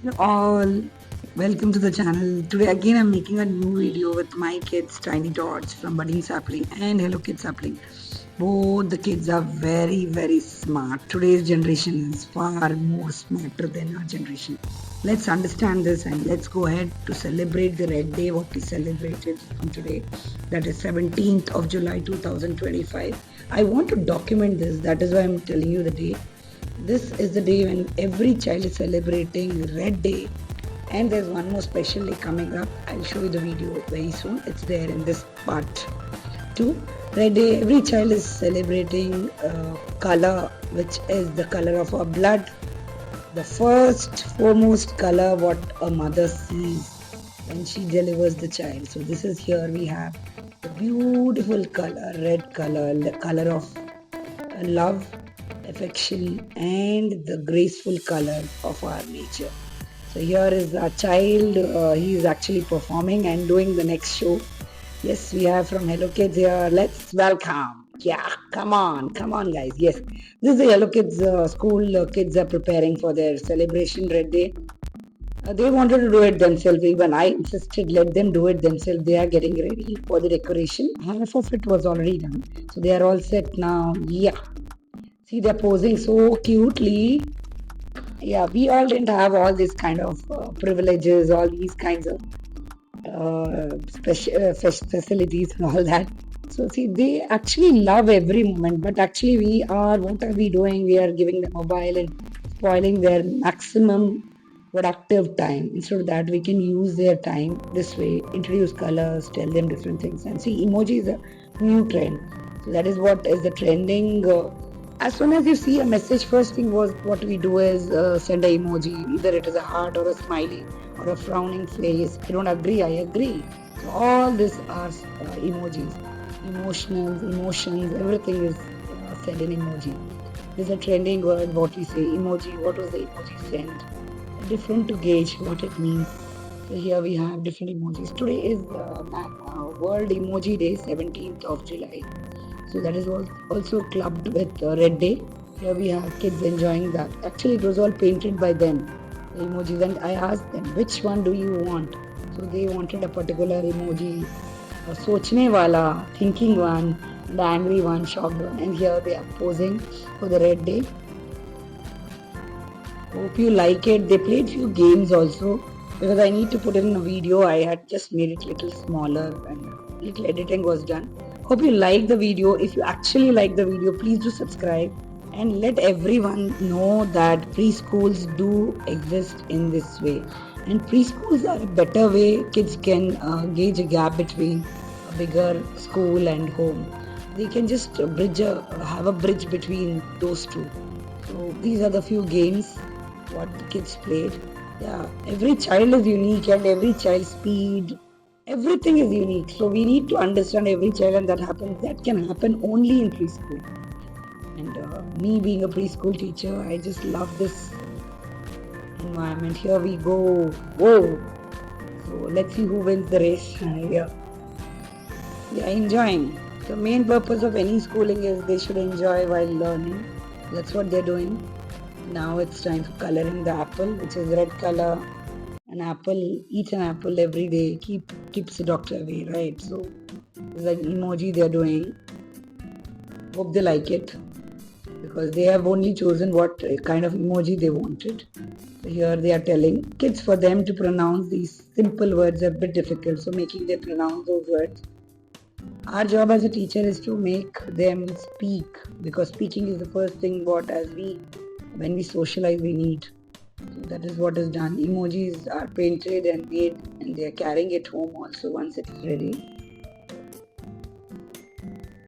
Hello all, welcome to the channel. Today again I'm making a new video with my kids Tiny Tots from Budding Sapling and Hello Kids Sapling. Both the kids are very smart. Today's generation is far more smarter than our generation. Let's understand this and let's go ahead to celebrate the Red Day what we celebrated from today. That is 17th of July 2025. I want to document this. That is why I'm telling you the date. This is the day when every child is celebrating Red Day, and there's one more special day coming up. I'll show you the video very soon. It's there in this part 2. Red Day, every child is celebrating color, which is the color of our blood. The first, foremost color what a mother sees when she delivers the child. So this is here we have the beautiful color, red color, the color of love, affection, and the graceful color of our nature. So here is our child. He is actually performing and doing the next show. Yes, we have from Hello Kids here. Let's welcome. Yeah, come on, guys. Yes, this is the Hello Kids school. Kids are preparing for their celebration Red Day. They wanted to do it themselves. Even I insisted, let them do it themselves. They are getting ready for the decoration. Half of it was already done. So they are all set now. Yeah. See, they're posing so cutely. Yeah, we all didn't have all these kind of privileges, all these kinds of facilities and all that. So see, they actually love every moment, but actually what are we doing? We are giving them mobile and spoiling their maximum productive time. Instead of that, we can use their time this way, introduce colors, tell them different things. And see, emoji is a new trend. So that is what is the trending. As soon as you see a message, first thing was what we do is send a emoji. Either it is a heart or a smiley or a frowning face. I don't agree. I agree. So all these are emojis, emotions. Everything is said in emoji. This is a trending word. What we say emoji. What was the emoji sent? Different to gauge what it means. So here we have different emojis. Today is World Emoji Day, 17th of July. So that is also clubbed with Red Day. Here we have kids enjoying that. Actually, it was all painted by them, the emojis, and I asked them, which one do you want? So they wanted a particular emoji, a sochne wala, thinking one, the angry one, shocked one, and here they are posing for the Red Day. Hope you like it. They played few games also because I need to put it in a video. I had just made it little smaller and little editing was done. Hope you like the video. If you actually like the video, please do subscribe and let everyone know that preschools do exist in this way. And preschools are a better way kids can gauge a gap between a bigger school and home. They can just have a bridge between those two. So these are the few games what the kids played. Yeah, every child is unique and every child's speed, everything is unique. So we need to understand every child, and that can happen only in preschool. And me being a preschool teacher, I just love this environment. Here we go. Whoa! So let's see who wins the race. Yeah, they are enjoying. The main purpose of any schooling is they should enjoy while learning. That's what they're doing. Now it's time for coloring the apple, which is red color. An apple, eat an apple every day, keeps the doctor away, right? So it's like emoji they're doing. Hope they like it because they have only chosen what kind of emoji they wanted. So here they are telling kids for them to pronounce these simple words are a bit difficult, so making them pronounce those words. Our job as a teacher is to make them speak because speaking is the first thing when we socialize we need. So that is what is done. Emojis are painted and made and they are carrying it home also once it is ready.